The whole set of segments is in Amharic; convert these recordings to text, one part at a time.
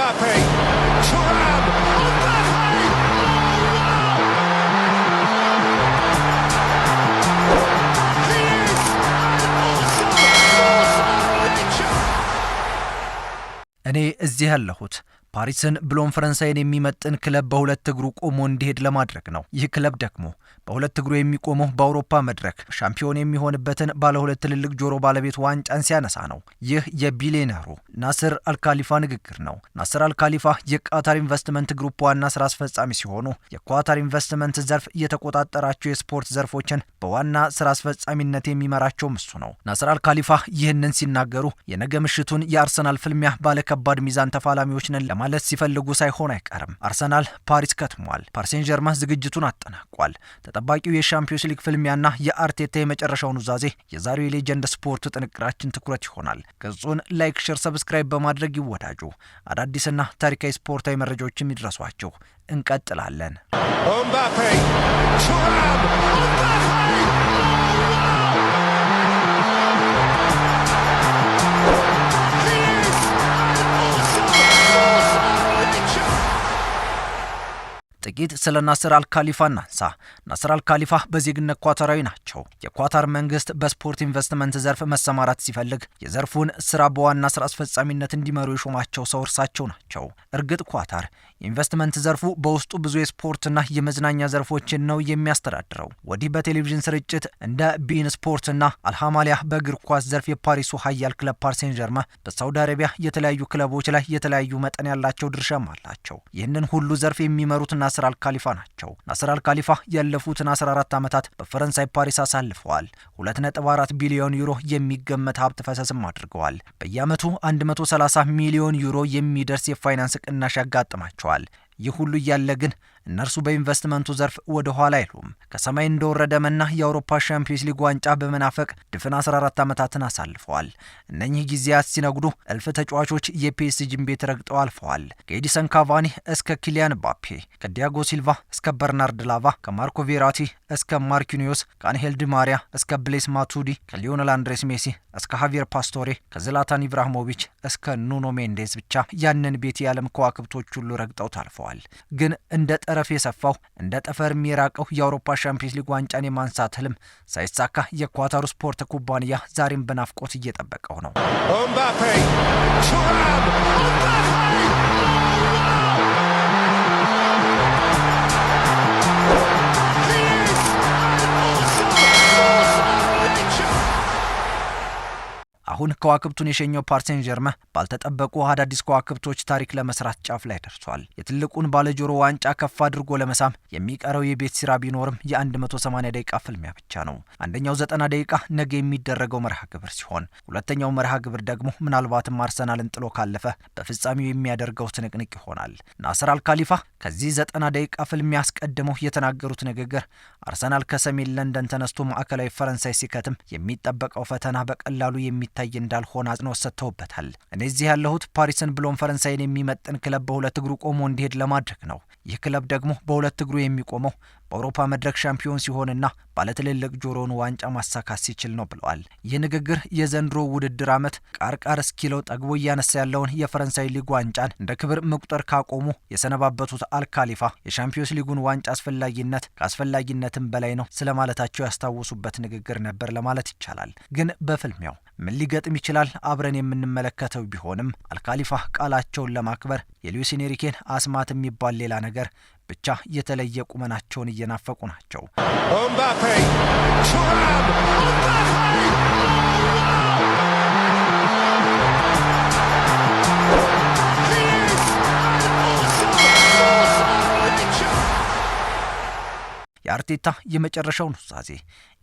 Mbappe, Thuram, እኔ እዚህ ያለሁት ፓሪስን ብሎም ፈረንሳይን የሚመጥን ክለብ በሁለት እግሩ ቆሞ እንዲሄድ ለማድረግ ነው። ይህ ክለብ ደግሞ በሁለት እግሩ የሚቆመው በአውሮፓ መድረክ ሻምፒዮን የሚሆንበትን ባለ ሁለት ትልልቅ ጆሮ ባለቤት ዋንጫን ሲያነሳ ነው። ይህ የቢሊየነሩ ናስር አልካሊፋ ንግግር ነው። ናስር አልካሊፋ የቃታር ኢንቨስትመንት ግሩፕ ዋና ስራ አስፈጻሚ ሲሆኑ የኳታር ኢንቨስትመንት ዘርፍ የተቆጣጠራቸው የስፖርት ዘርፎችን በዋና ስራ አስፈጻሚነት የሚመራቸው እሱ ነው። ናስር አልካሊፋ ይህንን ሲናገሩ የነገ ምሽቱን የአርሰናል ፍልሚያ ባለከባድ ሚዛን ተፋላሚዎች ነን ማለት ሲፈልጉ ሳይሆን አይቀርም። አርሰናል ፓሪስ ከትሟል። ፓሪስ ሴን ዠርመን ዝግጅቱን አጠናቋል። ተጠባቂው የሻምፒዮንስ ሊግ ፍልሚያና የአርቴታ የመጨረሻው ኑዛዜ የዛሬው የሌጀንድ ስፖርት ጥንቅራችን ትኩረት ይሆናል። ገጹን ላይክ፣ ሼር፣ ሰብስክራይብ በማድረግ ይወዳጁ። አዳዲስና ታሪካዊ ስፖርታዊ መረጃዎችም ይድረሷቸው። እንቀጥላለን። Mbappe, Thuram, ጥቂት ስለ ናስር አልካሊፋ እናንሳ። ናስር አልካሊፋ በዜግነት ኳታራዊ ናቸው። የኳታር መንግስት በስፖርት ኢንቨስትመንት ዘርፍ መሰማራት ሲፈልግ የዘርፉን ስራ በዋና ስራ አስፈጻሚነት እንዲመሩ የሾማቸው ሰው እርሳቸው ናቸው። እርግጥ ኳታር የኢንቨስትመንት ዘርፉ በውስጡ ብዙ የስፖርትና የመዝናኛ ዘርፎችን ነው የሚያስተዳድረው። ወዲህ በቴሌቪዥን ስርጭት እንደ ቢኢን ስፖርትና አልሃማሊያ በእግር ኳስ ዘርፍ የፓሪሱ ኃያል ክለብ ፓሪስ ሴን ዠርመን በሳውዲ አረቢያ የተለያዩ ክለቦች ላይ የተለያዩ መጠን ያላቸው ድርሻም አላቸው። ይህንን ሁሉ ዘርፍ የሚመሩት ናስር አልካሊፋ ናቸው። ናስር አልካሊፋ ያለፉትን 14 ዓመታት በፈረንሳይ ፓሪስ አሳልፈዋል። 2.4 ቢሊዮን ዩሮ የሚገመት ሀብት ፈሰስም አድርገዋል። በየዓመቱ 130 ሚሊዮን ዩሮ የሚደርስ የፋይናንስ ቅናሽ ያጋጥማቸዋል። ይህ ሁሉ እያለ ግን እነርሱ በኢንቨስትመንቱ ዘርፍ ወደ ኋላ አይሉም። ከሰማይ እንደወረደ መና የአውሮፓ ሻምፒዮንስ ሊግ ዋንጫ በመናፈቅ ድፍን 14 ዓመታትን አሳልፈዋል። እነኚህ ጊዜያት ሲነጉዱ እልፍ ተጫዋቾች የፒኤስጂን ቤት ረግጠው አልፈዋል። ከኤዲሰን ካቫኒ እስከ ኪሊያን ምባፔ፣ ከዲያጎ ሲልቫ እስከ በርናርድ ላቫ፣ ከማርኮ ቬራቲ እስከ ማርኪኒዮስ፣ ከአንሄል ዲ ማሪያ እስከ ብሌስ ማቱዲ፣ ከሊዮኔል አንድሬስ ሜሲ እስከ ሃቪየር ፓስቶሬ፣ ከዝላታን ኢብራሂሞቪች እስከ ኑኖ ሜንዴዝ ብቻ ያንን ቤት የዓለም ከዋክብቶች ሁሉ ረግጠው ታልፈዋል። ግን እንደ ጠረፍ የሰፋው እንደ ጠፈር የራቀው የአውሮፓ ሻምፒዮንስ ሊግ ዋንጫን የማንሳት ህልም ሳይሳካ የኳታሩ ስፖርት ኩባንያ ዛሬም በናፍቆት እየጠበቀው ነው። Mbappe, Thuram, አሁን ከዋክብቱን የሸኘው ፓሪስ ሴን ዠርመን ባልተጠበቁ አዳዲስ ከዋክብቶች ታሪክ ለመስራት ጫፍ ላይ ደርሷል። የትልቁን ባለጆሮ ዋንጫ ከፍ አድርጎ ለመሳም የሚቀረው የቤት ስራ ቢኖርም የ180 ደቂቃ ፍልሚያ ብቻ ነው። አንደኛው 90 ደቂቃ ነገ የሚደረገው መርሃ ግብር ሲሆን ሁለተኛው መርሃ ግብር ደግሞ ምናልባትም አርሰናልን ጥሎ ካለፈ በፍጻሜው የሚያደርገው ትንቅንቅ ይሆናል። ናስር አልካሊፋ ከዚህ 90 ደቂቃ ፍልሚያ አስቀድመው የተናገሩት ንግግር አርሰናል ከሰሜን ለንደን ተነስቶ ማዕከላዊ ፈረንሳይ ሲከትም የሚጠበቀው ፈተና በቀላሉ የሚታይ እንዳልሆነ አጽንኦት ሰጥተውበታል። እኔ እዚህ ያለሁት ፓሪስን ብሎም ፈረንሳይን የሚመጥን ክለብ በሁለት እግሩ ቆሞ እንዲሄድ ለማድረግ ነው። ይህ ክለብ ደግሞ በሁለት እግሩ የሚቆመው በአውሮፓ መድረክ ሻምፒዮን ሲሆንና ባለትልልቅ ጆሮውን ዋንጫ ማሳካት ሲችል ነው ብለዋል። ይህ ንግግር የዘንድሮ ውድድር ዓመት ቃርቃር እስኪለው ጠግቦ እያነሳ ያለውን የፈረንሳይ ሊግ ዋንጫን እንደ ክብር መቁጠር ካቆሙ የሰነባበቱት አልካሊፋ የሻምፒዮንስ ሊጉን ዋንጫ አስፈላጊነት ከአስፈላጊነትም በላይ ነው ስለማለታቸው ያስታወሱበት ንግግር ነበር ለማለት ይቻላል። ግን በፍልሚያው ምን ሊገጥም ይችላል አብረን የምንመለከተው ቢሆንም አልካሊፋ ቃላቸውን ለማክበር የሉዊስ ኤንሪኬን አስማት የሚባል ሌላ ነገር ብቻ የተለየ ቁመናቸውን እየናፈቁ ናቸው። Mbappe, Thuram, የአርቴታ የመጨረሻው ኑዛዜ።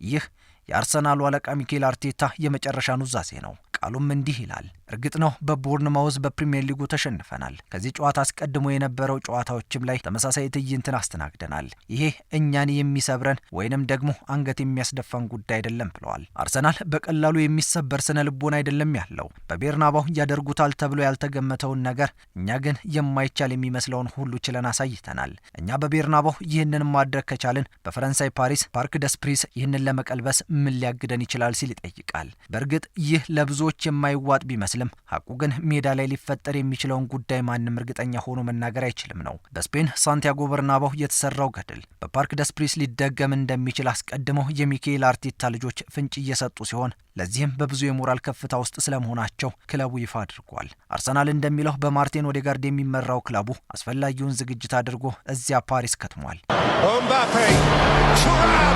ይህ የአርሰናሉ አለቃ ሚኬል አርቴታ የመጨረሻ ኑዛዜ ነው። ቃሉም እንዲህ ይላል። እርግጥ ነው በቦርንማውዝ በፕሪሚየር ሊጉ ተሸንፈናል። ከዚህ ጨዋታ አስቀድሞ የነበረው ጨዋታዎችም ላይ ተመሳሳይ ትዕይንትን አስተናግደናል። ይሄ እኛን የሚሰብረን ወይንም ደግሞ አንገት የሚያስደፋን ጉዳይ አይደለም ብለዋል። አርሰናል በቀላሉ የሚሰበር ስነ ልቦና አይደለም ያለው። በቤርናባው ያደርጉታል ተብሎ ያልተገመተውን ነገር እኛ ግን የማይቻል የሚመስለውን ሁሉ ችለን አሳይተናል። እኛ በቤርናባው ይህንን ማድረግ ከቻልን በፈረንሳይ ፓሪስ ፓርክ ደስ ፕሪንስ ይህንን ለመቀልበስ ምን ሊያግደን ይችላል ሲል ይጠይቃል። በእርግጥ ይህ ለብዙዎች የማይዋጥ ቢመስልም ሀቁ ግን ሜዳ ላይ ሊፈጠር የሚችለውን ጉዳይ ማንም እርግጠኛ ሆኖ መናገር አይችልም ነው። በስፔን ሳንቲያጎ በርናባው የተሰራው ገድል በፓርክ ደስ ፕሪንስ ሊደገም እንደሚችል አስቀድመው የሚኬል አርቴታ ልጆች ፍንጭ እየሰጡ ሲሆን ለዚህም በብዙ የሞራል ከፍታ ውስጥ ስለመሆናቸው ክለቡ ይፋ አድርጓል። አርሰናል እንደሚለው በማርቲን ኦዴጋርድ የሚመራው ክለቡ አስፈላጊውን ዝግጅት አድርጎ እዚያ ፓሪስ ከትሟል። Mbappe, Thuram,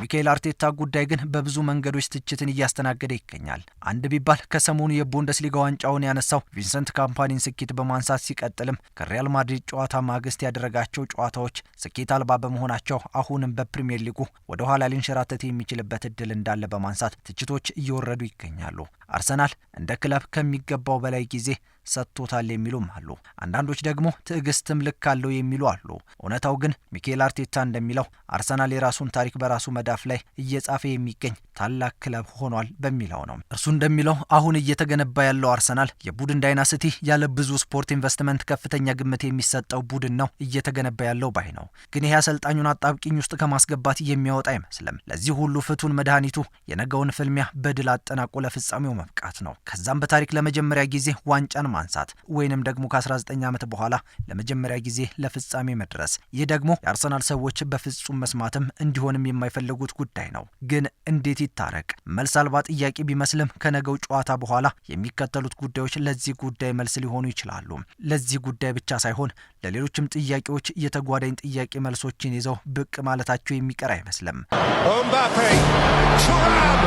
ሚኬል አርቴታ ጉዳይ ግን በብዙ መንገዶች ትችትን እያስተናገደ ይገኛል። አንድ ቢባል ከሰሞኑ የቡንደስሊጋ ዋንጫውን ያነሳው ቪንሰንት ካምፓኒን ስኬት በማንሳት ሲቀጥልም ከሪያል ማድሪድ ጨዋታ ማግስት ያደረጋቸው ጨዋታዎች ስኬት አልባ በመሆናቸው አሁንም በፕሪሚየር ሊጉ ወደ ኋላ ሊንሸራተት የሚችልበት እድል እንዳለ በማንሳት ትችቶች እየወረዱ ይገኛሉ። አርሰናል እንደ ክለብ ከሚገባው በላይ ጊዜ ሰጥቶታል የሚሉም አሉ። አንዳንዶች ደግሞ ትዕግስትም ልክ አለው የሚሉ አሉ። እውነታው ግን ሚኬል አርቴታ እንደሚለው አርሰናል የራሱን ታሪክ በራሱ መዳፍ ላይ እየጻፈ የሚገኝ ታላቅ ክለብ ሆኗል በሚለው ነው። እርሱ እንደሚለው አሁን እየተገነባ ያለው አርሰናል የቡድን ዳይናሲቲ ያለ ብዙ ስፖርት ኢንቨስትመንት ከፍተኛ ግምት የሚሰጠው ቡድን ነው እየተገነባ ያለው ባይ ነው። ግን ይህ አሰልጣኙን አጣብቂኝ ውስጥ ከማስገባት የሚያወጣ አይመስልም። ለዚህ ሁሉ ፍቱን መድኃኒቱ የነገውን ፍልሚያ በድል አጠናቆ ለፍጻሜው መብቃት ነው። ከዛም በታሪክ ለመጀመሪያ ጊዜ ዋንጫን ማንሳት ወይንም ደግሞ ከ19 ዓመት በኋላ ለመጀመሪያ ጊዜ ለፍጻሜ መድረስ። ይህ ደግሞ የአርሰናል ሰዎች በፍጹም መስማትም እንዲሆንም የማይፈልጉት ጉዳይ ነው። ግን እንዴት ይታረቅ? መልስ አልባ ጥያቄ ቢመስልም ከነገው ጨዋታ በኋላ የሚከተሉት ጉዳዮች ለዚህ ጉዳይ መልስ ሊሆኑ ይችላሉ። ለዚህ ጉዳይ ብቻ ሳይሆን ለሌሎችም ጥያቄዎች የተጓዳኝ ጥያቄ መልሶችን ይዘው ብቅ ማለታቸው የሚቀር አይመስልም። Mbappe, Thuram,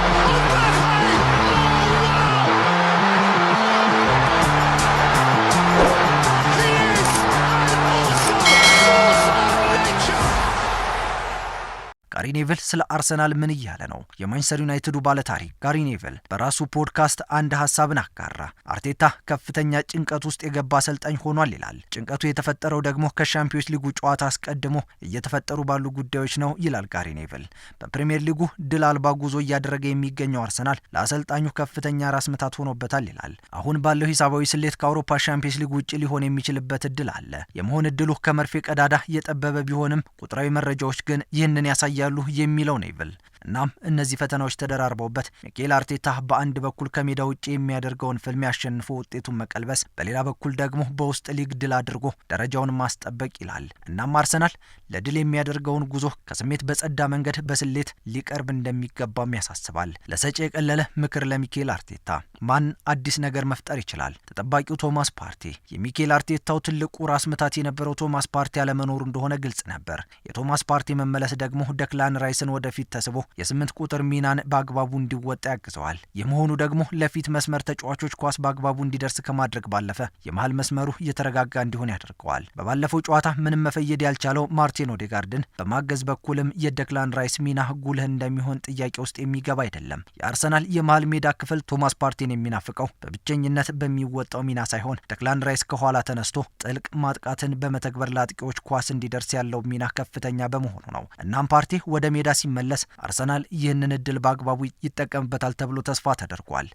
ጋሪ ኔቭል ስለ አርሰናል ምን እያለ ነው? የማንቸስተር ዩናይትዱ ባለታሪክ ጋሪ ኔቭል በራሱ ፖድካስት አንድ ሀሳብን አጋራ። አርቴታ ከፍተኛ ጭንቀት ውስጥ የገባ አሰልጣኝ ሆኗል ይላል። ጭንቀቱ የተፈጠረው ደግሞ ከሻምፒዮንስ ሊጉ ጨዋታ አስቀድሞ እየተፈጠሩ ባሉ ጉዳዮች ነው ይላል ጋሪ ኔቭል። በፕሪሚየር ሊጉ ድል አልባ ጉዞ እያደረገ የሚገኘው አርሰናል ለአሰልጣኙ ከፍተኛ ራስ ምታት ሆኖበታል ይላል። አሁን ባለው ሂሳባዊ ስሌት ከአውሮፓ ሻምፒዮንስ ሊግ ውጭ ሊሆን የሚችልበት እድል አለ። የመሆን እድሉ ከመርፌ ቀዳዳ የጠበበ ቢሆንም ቁጥራዊ መረጃዎች ግን ይህንን ያሳያሉ የሚለው ኔቭል። እናም እነዚህ ፈተናዎች ተደራርበውበት ሚኬል አርቴታ በአንድ በኩል ከሜዳ ውጭ የሚያደርገውን ፍልሚያ አሸንፎ ውጤቱን መቀልበስ፣ በሌላ በኩል ደግሞ በውስጥ ሊግ ድል አድርጎ ደረጃውን ማስጠበቅ ይላል። እናም አርሰናል ለድል የሚያደርገውን ጉዞ ከስሜት በጸዳ መንገድ በስሌት ሊቀርብ እንደሚገባም ያሳስባል። ለሰጪ የቀለለ ምክር ለሚኬል አርቴታ። ማን አዲስ ነገር መፍጠር ይችላል? ተጠባቂው ቶማስ ፓርቲ። የሚኬል አርቴታው ትልቁ ራስ ምታት የነበረው ቶማስ ፓርቲ አለመኖሩ እንደሆነ ግልጽ ነበር። የቶማስ ፓርቲ መመለስ ደግሞ ደክላን ራይስን ወደፊት ተስቦ የ8 ቁጥር ሚናን በአግባቡ እንዲወጣ ያግዘዋል። የመሆኑ ደግሞ ለፊት መስመር ተጫዋቾች ኳስ በአግባቡ እንዲደርስ ከማድረግ ባለፈ የመሃል መስመሩ እየተረጋጋ እንዲሆን ያደርገዋል። በባለፈው ጨዋታ ምንም መፈየድ ያልቻለው ማርቲን ኦዴጋርድን በማገዝ በኩልም የደክላን ራይስ ሚና ጉልህ እንደሚሆን ጥያቄ ውስጥ የሚገባ አይደለም። የአርሰናል የመሃል ሜዳ ክፍል ቶማስ ፓርቲን የሚናፍቀው በብቸኝነት በሚወጣው ሚና ሳይሆን ደክላን ራይስ ከኋላ ተነስቶ ጥልቅ ማጥቃትን በመተግበር ለአጥቂዎች ኳስ እንዲደርስ ያለው ሚና ከፍተኛ በመሆኑ ነው። እናም ፓርቲ ወደ ሜዳ ሲመለስ አርሰናል ይህንን እድል በአግባቡ ይጠቀምበታል ተብሎ ተስፋ ተደርጓል።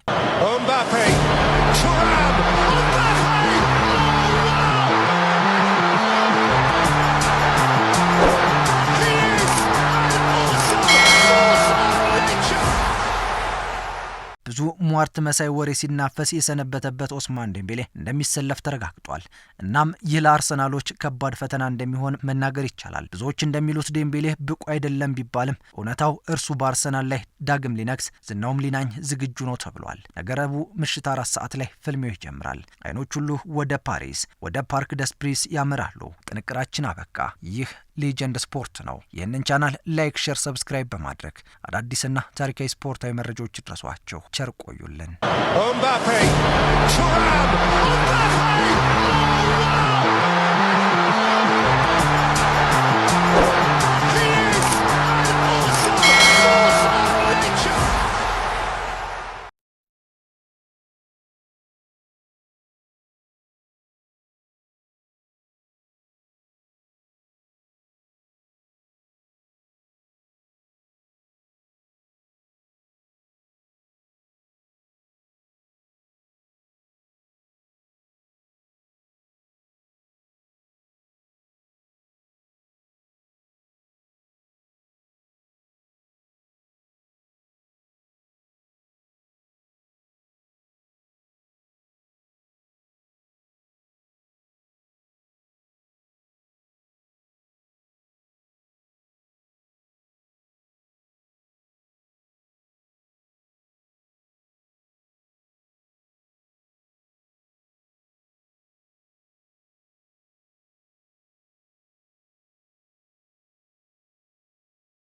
Mbappe, Thuram, ብዙ ሟርት መሳይ ወሬ ሲናፈስ የሰነበተበት ኦስማን ዴምቤሌ እንደሚሰለፍ ተረጋግጧል። እናም ይህ ለአርሰናሎች ከባድ ፈተና እንደሚሆን መናገር ይቻላል። ብዙዎች እንደሚሉት ዴምቤሌ ብቁ አይደለም ቢባልም እውነታው እርሱ በአርሰናል ላይ ዳግም ሊነግስ ዝናውም ሊናኝ ዝግጁ ነው ተብሏል። ነገ ረቡዕ ምሽት 4 ሰዓት ላይ ፍልሚያው ይጀምራል። አይኖች ሁሉ ወደ ፓሪስ ወደ ፓርክ ደስ ፕሪንስ ያመራሉ። ጥንቅራችን አበቃ። ይህ ሌጀንድ ስፖርት ነው። ይህንን ቻናል ላይክ፣ ሼር፣ ሰብስክራይብ በማድረግ አዳዲስና ታሪካዊ ስፖርታዊ መረጃዎች ይድረሷቸው። ቸር ቆዩልን። Mbappe, Thuram,